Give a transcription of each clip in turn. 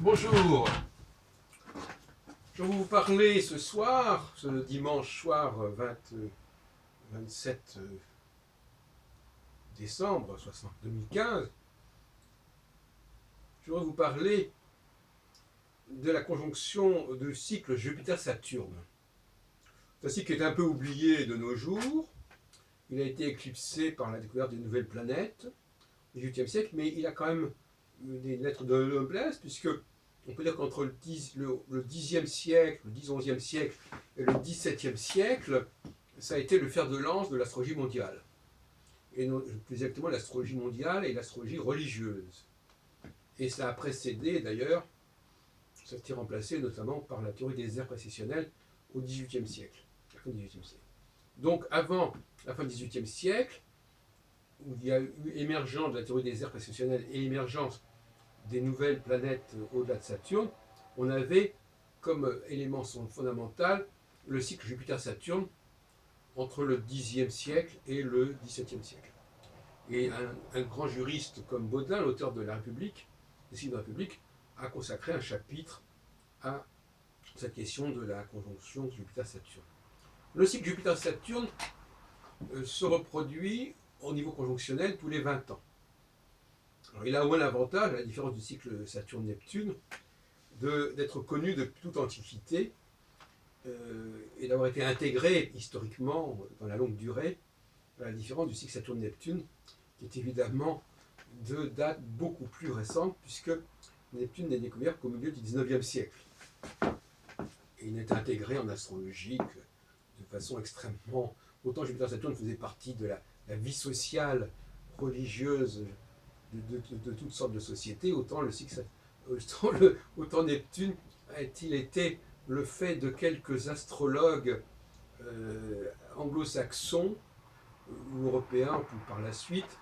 Bonjour, je vais vous parler ce soir, ce dimanche soir 27 décembre 2015, je vais vous parler de la conjonction de cycle Jupiter-Saturne. C'est un cycle qui est un peu oublié de nos jours. Il a été éclipsé par la découverte des nouvelles planètes au XVIIIe siècle, mais il a quand même des lettres de noblesse, puisque on peut dire qu'entre le 10e siècle, le 10-11e siècle et le 17e siècle, ça a été le fer de lance de l'astrologie mondiale. Et plus exactement l'astrologie mondiale et l'astrologie religieuse. Et ça a précédé d'ailleurs, ça a été remplacé notamment par la théorie des aires précessionnelles au XVIIIe siècle, la fin du XVIIIe siècle. Donc avant la fin du XVIIIe siècle, où il y a eu émergence de la théorie des aires précessionnelles et émergence des nouvelles planètes au-delà de Saturne, on avait comme élément fondamental le cycle Jupiter-Saturne entre le Xe siècle et le XVIIe siècle. Et un grand juriste comme Baudin, l'auteur de La République, des cycles de la République, a consacré un chapitre à cette question de la conjonction Jupiter-Saturne. Le cycle Jupiter-Saturne se reproduit au niveau conjonctionnel tous les 20 ans. Alors, il a au moins l'avantage, à la différence du cycle Saturne-Neptune, d'être connu de toute antiquité et d'avoir été intégré historiquement dans la longue durée, à la différence du cycle Saturne-Neptune, qui est évidemment de date beaucoup plus récente, puisque Neptune n'est découvert qu'au milieu du XIXe siècle. Et il n'est intégré en astrologie de façon extrêmement... Autant Jupiter-Saturne faisait partie de la vie sociale, religieuse, de toutes sortes de sociétés, autant autant Neptune a-t-il été le fait de quelques astrologues anglo-saxons ou européens puis par la suite,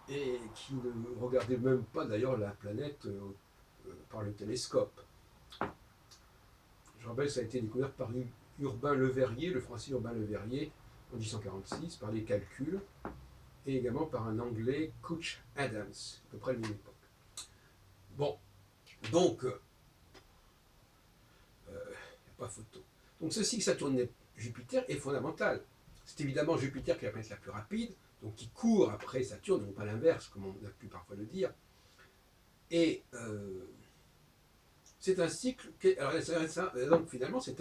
et qui ne regardaient même pas d'ailleurs la planète par le télescope. Je rappelle que ça a été découvert par Urbain Le Verrier, le français Urbain Le Verrier, en 1846, par les calculs, et également par un anglais, Couch Adams, à peu près à la même époque. Bon, donc, il n'y a pas photo. Donc ce cycle Saturne-Jupiter est fondamental. C'est évidemment Jupiter qui est la planète la plus rapide, donc qui court après Saturne, non pas l'inverse, comme on a pu parfois le dire. Et c'est un cycle. Donc finalement, c'est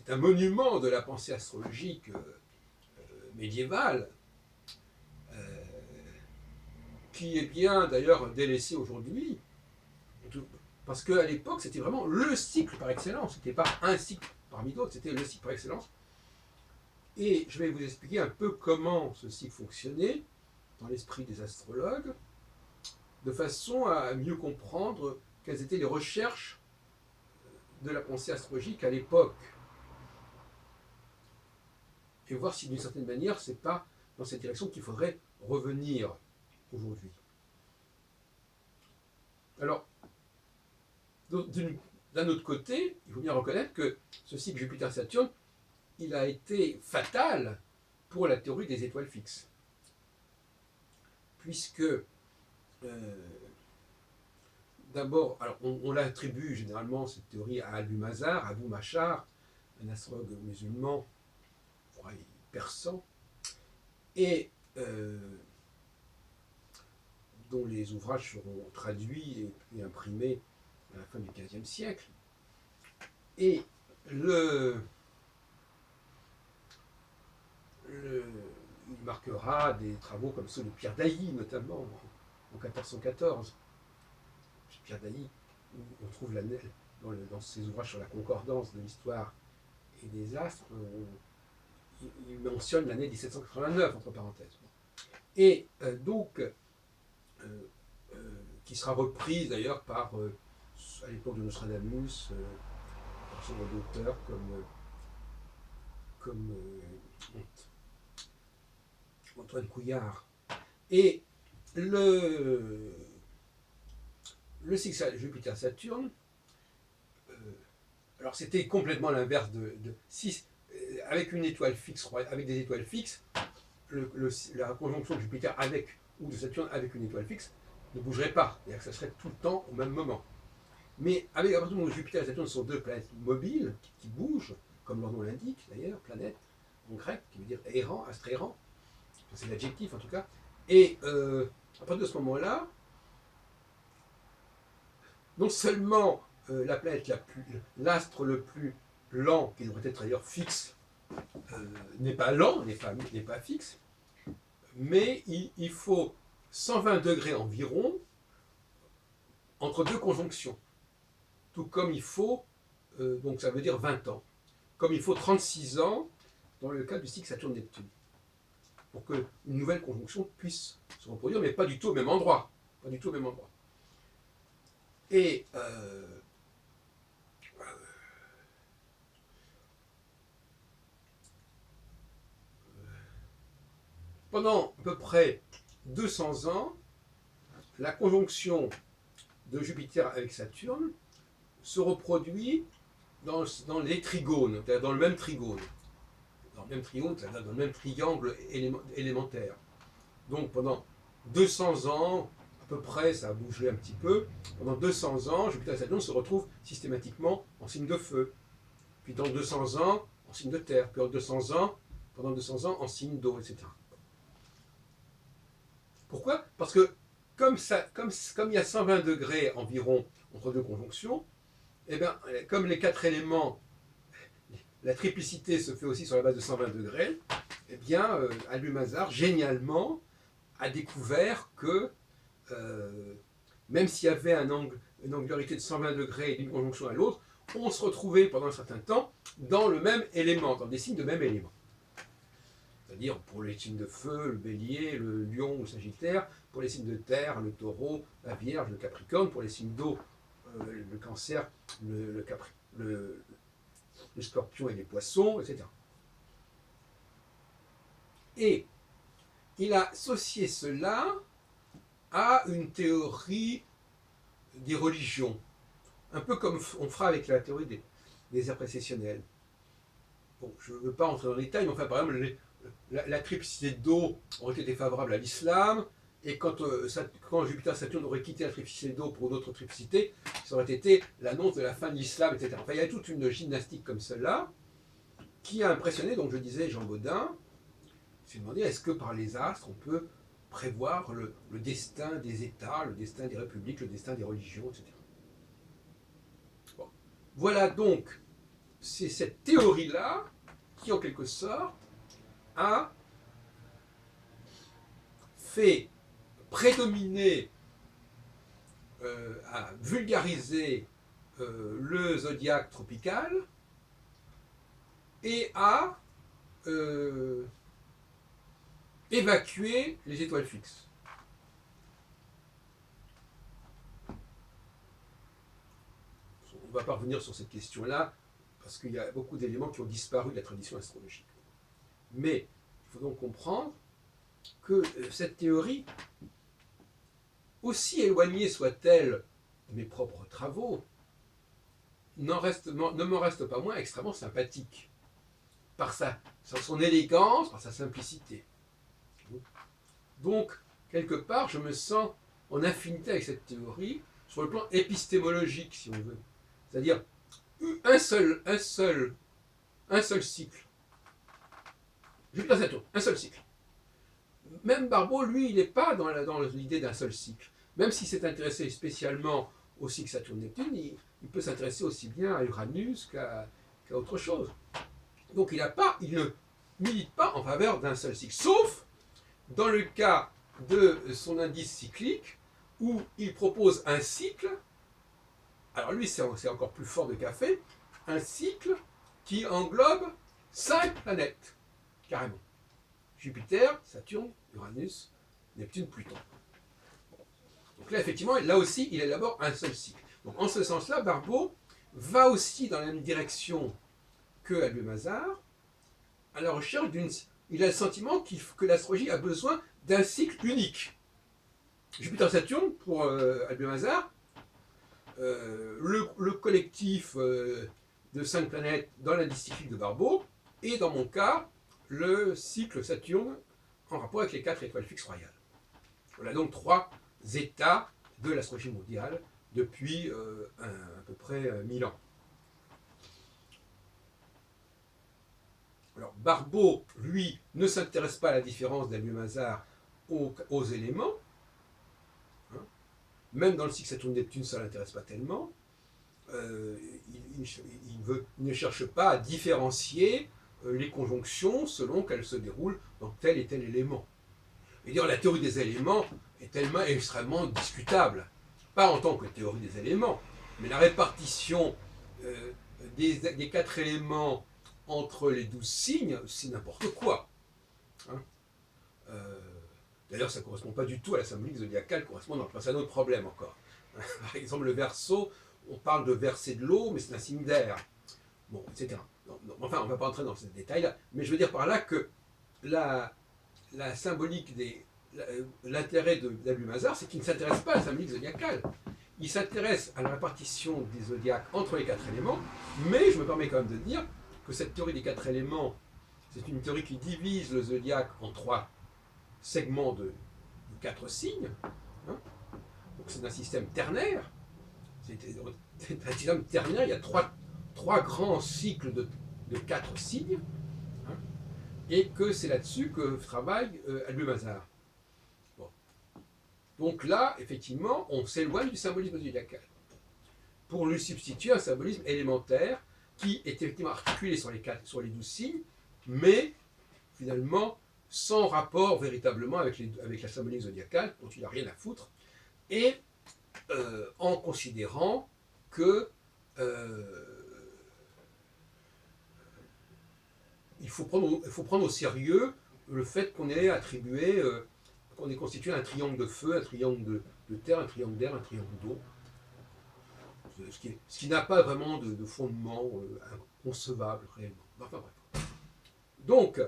un monument de la pensée astrologique médiévale, qui est bien d'ailleurs délaissé aujourd'hui. Parce qu'à l'époque, c'était vraiment le cycle par excellence. C'était pas un cycle parmi d'autres, c'était le cycle par excellence. Et je vais vous expliquer un peu comment ce cycle fonctionnait dans l'esprit des astrologues, de façon à mieux comprendre quelles étaient les recherches de la pensée astrologique à l'époque. Et voir si d'une certaine manière, c'est pas dans cette direction qu'il faudrait revenir aujourd'hui. Alors, d'un autre côté, il faut bien reconnaître que ce cycle Jupiter-Saturne, il a été fatal pour la théorie des étoiles fixes. Puisque, d'abord, alors on l'attribue généralement, cette théorie, à Abu-Mazar, Abu Machar, un astrologue musulman, persan, et dont les ouvrages seront traduits et imprimés à la fin du XVe siècle. Et il marquera des travaux comme ceux de Pierre Dailly, notamment, en 1414. Pierre Dailly, on trouve dans ses ouvrages sur la concordance de l'histoire et des astres, il mentionne l'année 1789, entre parenthèses. Et donc, qui sera reprise d'ailleurs par, à l'époque de Nostradamus, par son d'auteurs comme Antoine Couillard. Et le cycle Jupiter-Saturne, alors c'était complètement l'inverse de 6, avec une étoile fixe, avec des étoiles fixes, la conjonction de Jupiter avec, ou de Saturne avec une étoile fixe, ne bougerait pas, c'est-à-dire que ça serait tout le temps au même moment. Mais à partir du moment où Jupiter et Saturne sont deux planètes mobiles qui bougent, comme leur nom l'indique d'ailleurs, planète en grec, qui veut dire errant, astre errant, c'est l'adjectif en tout cas, et à partir de ce moment-là, non seulement la planète l'astre le plus lent, qui devrait être d'ailleurs fixe, n'est pas lent, n'est pas fixe, mais il faut 120 degrés environ entre deux conjonctions. Tout comme il faut, donc ça veut dire 20 ans, comme il faut 36 ans dans le cas du cycle Saturne-Neptune, pour qu'une nouvelle conjonction puisse se reproduire, mais pas du tout au même endroit. Pas du tout au même endroit. Et pendant à peu près 200 ans, la conjonction de Jupiter avec Saturne se reproduit dans les trigones, c'est-à-dire dans le même trigone. Dans le même trigone, c'est-à-dire dans le même triangle élémentaire. Donc pendant 200 ans, à peu près, ça a bougé un petit peu, pendant 200 ans, Jupiter et Saturne se retrouvent systématiquement en signe de feu. Puis dans 200 ans, en signe de terre. Puis pendant 200 ans, en signe d'eau, etc. Pourquoi? Parce que comme il y a 120 degrés environ entre deux conjonctions, et bien, comme les quatre éléments, la triplicité se fait aussi sur la base de 120 degrés, eh bien, Albuin-Mazar, génialement, a découvert que même s'il y avait une angularité de 120 degrés d'une conjonction à l'autre, on se retrouvait pendant un certain temps dans le même élément, dans des signes de même élément. C'est-à-dire pour les signes de feu, le bélier, le lion ou le sagittaire, pour les signes de terre, le taureau, la vierge, le capricorne, pour les signes d'eau, le cancer, le scorpion et les poissons, etc. Et il a associé cela à une théorie des religions, un peu comme on fera avec la théorie des ères précessionnelles. Bon, je ne veux pas entrer dans les détails, mais enfin, par exemple, la triplicité d'eau aurait été favorable à l'islam, et quand Jupiter et Saturne auraient quitté la triplicité d'eau pour d'autres triplicités, ça aurait été l'annonce de la fin de l'islam, etc. Enfin, il y a toute une gymnastique comme celle-là, qui a impressionné, donc je disais, Jean Baudin. Il s'est demandé, est-ce que par les astres, on peut prévoir le destin des États, le destin des républiques, le destin des religions, etc. Bon. Voilà donc, c'est cette théorie-là qui, en quelque sorte, a fait prédominer, a vulgarisé le zodiaque tropical et a évacué les étoiles fixes. On ne va pas revenir sur cette question-là, parce qu'il y a beaucoup d'éléments qui ont disparu de la tradition astrologique. Mais il faut donc comprendre que cette théorie, aussi éloignée soit-elle de mes propres travaux, ne m'en reste pas moins extrêmement sympathique, par son élégance, par sa simplicité. Donc, quelque part, je me sens en affinité avec cette théorie, sur le plan épistémologique, si on veut. C'est-à-dire, un seul cycle. Jupiter-Saturne, un seul cycle. Même Barbeau, lui, il n'est pas dans l'idée d'un seul cycle. Même s'il s'est intéressé spécialement au cycle Saturne-Neptune, il peut s'intéresser aussi bien à Uranus qu'à autre chose. Donc il ne milite pas en faveur d'un seul cycle, sauf dans le cas de son indice cyclique, où il propose un cycle, alors lui c'est encore plus fort de café, un cycle qui englobe 5 planètes, carrément. Jupiter, Saturne, Uranus, Neptune, Pluton. Donc là, effectivement, là aussi, il élabore un seul cycle. Donc en ce sens-là, Barbeau va aussi dans la même direction que Albuin-Mazar, à la recherche d'une... Il a le sentiment que l'astrologie a besoin d'un cycle unique. Jupiter-Saturne, pour Albuin-Mazar, le collectif de 5 planètes dans l'indice cyclique de Barbeau, et dans mon cas, le cycle Saturne en rapport avec les 4 étoiles fixes royales. Voilà donc 3 états de l'astrologie mondiale depuis à peu près 1000 ans. Alors, Barbault, lui, ne s'intéresse pas à la différence d'Albion-Mazar aux éléments. Hein. Même dans le cycle Saturne-Neptune, ça ne l'intéresse pas tellement. Il ne cherche pas à différencier les conjonctions selon qu'elles se déroulent dans tel et tel élément. Et dire la théorie des éléments est tellement extrêmement discutable. Pas en tant que théorie des éléments, mais la répartition des 4 éléments entre les 12 signes, c'est n'importe quoi. Hein. D'ailleurs, ça ne correspond pas du tout à la symbolique zodiacale, c'est un autre problème encore. Par exemple, le Verseau, on parle de verser de l'eau, mais c'est un signe d'air. Bon, etc. Enfin, on ne va pas entrer dans ces détails-là, mais je veux dire par là que la symbolique l'intérêt d'Abulmazar, c'est qu'il ne s'intéresse pas à la symbolique zodiacale. Il s'intéresse à la répartition des zodiaques entre les 4 éléments, mais je me permets quand même de dire que cette théorie des 4 éléments, c'est une théorie qui divise le zodiaque en 3 segments de 4 signes. Hein. Donc c'est un système ternaire. C'est un système ternaire, il y a 3 grands cycles de 4 signes. Hein, et que c'est là-dessus que travaille Abulmazar. Bon. Donc là, effectivement, on s'éloigne du symbolisme zodiacal pour lui substituer un symbolisme élémentaire qui est effectivement articulé sur les 12 signes, mais finalement sans rapport véritablement avec la symbolique zodiacale, dont il n'a rien à foutre, et en considérant que il faut prendre au sérieux le fait qu'on ait attribué, qu'on ait constitué un triangle de feu, un triangle de terre, un triangle d'air, un triangle d'eau. Ce qui n'a pas vraiment de fondement concevable réellement. Enfin bref. Donc,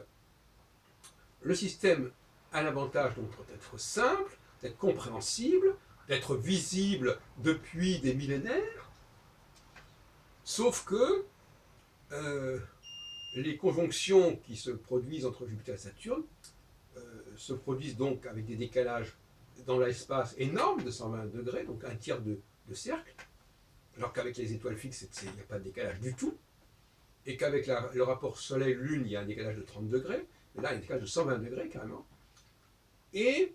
le système a l'avantage d'être simple, d'être compréhensible, d'être visible depuis des millénaires, sauf que les conjonctions qui se produisent entre Jupiter et Saturne se produisent donc avec des décalages dans l'espace énormes de 120 degrés, donc un tiers de cercle, alors qu'avec les étoiles fixes, il n'y a pas de décalage du tout, et qu'avec le rapport Soleil-Lune, il y a un décalage de 30 degrés, mais là, il y a un décalage de 120 degrés carrément. Et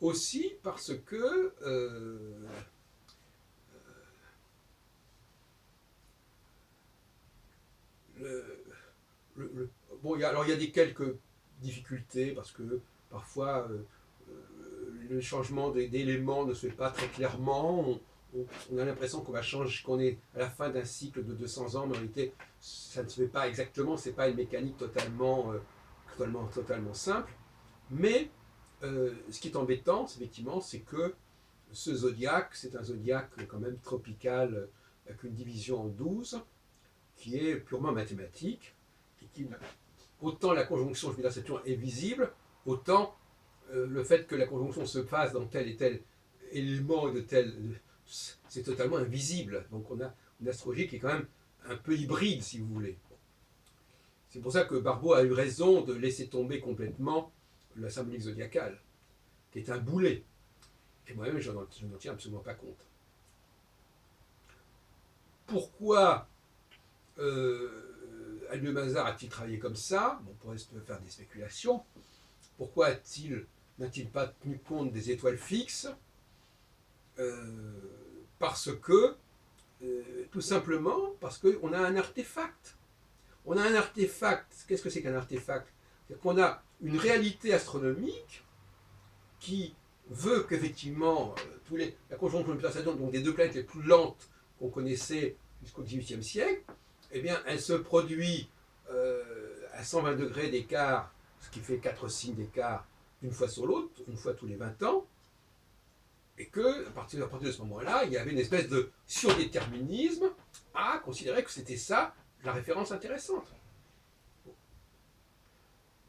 aussi parce que bon, il y a quelques difficultés parce que parfois le changement d'éléments ne se fait pas très clairement. On a l'impression qu'on est à la fin d'un cycle de 200 ans, mais en réalité, ça ne se fait pas exactement. C'est pas une mécanique totalement simple. Mais ce qui est embêtant, effectivement, c'est que ce zodiaque, c'est un zodiaque quand même tropical avec une division en 12 qui est purement mathématique et qui, autant la conjonction Jupiter-Saturne est visible, autant le fait que la conjonction se fasse dans tel et tel élément de tel, c'est totalement invisible. Donc on a une astrologie qui est quand même un peu hybride, si vous voulez. C'est pour ça que Barbault a eu raison de laisser tomber complètement la symbolique zodiacale, qui est un boulet. Et moi-même, je n'en tiens absolument pas compte. Pourquoi Abulmazar a-t-il travaillé comme ça? On pourrait faire des spéculations. Pourquoi n'a-t-il pas tenu compte des étoiles fixes? Parce que, tout simplement, parce qu'on a un artefact. On a un artefact. Qu'est-ce que c'est qu'un artefact? C'est qu'on a une réalité astronomique qui veut qu'effectivement, la conjonction Jupiter-Saturne, donc des 2 planètes les plus lentes qu'on connaissait jusqu'au XVIIIe siècle, eh bien, elle se produit à 120 degrés d'écart, ce qui fait 4 signes d'écart d'une fois sur l'autre, une fois tous les 20 ans, et que, à partir de ce moment-là, il y avait une espèce de surdéterminisme à considérer que c'était ça la référence intéressante. Bon.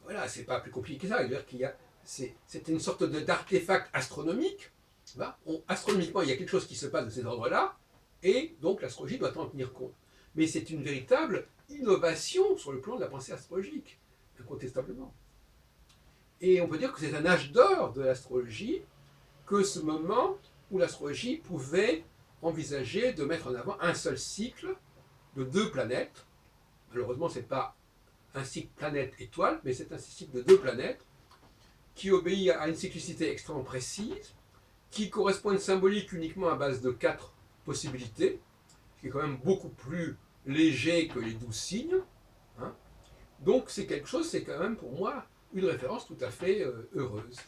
Voilà, c'est pas plus compliqué que ça. C'est une sorte d'artefact astronomique. Astronomiquement, il y a quelque chose qui se passe de cet ordre-là, et donc l'astrologie doit en tenir compte. Mais c'est une véritable innovation sur le plan de la pensée astrologique, incontestablement. Et on peut dire que c'est un âge d'or de l'astrologie que ce moment où l'astrologie pouvait envisager de mettre en avant un seul cycle de 2 planètes. Malheureusement, ce n'est pas un cycle planète-étoile, mais c'est un cycle de 2 planètes qui obéit à une cyclicité extrêmement précise, qui correspond à une symbolique uniquement à base de 4 possibilités, ce qui est quand même beaucoup plus léger que les 12 signes. Hein. Donc c'est quelque chose, c'est quand même pour moi une référence tout à fait heureuse.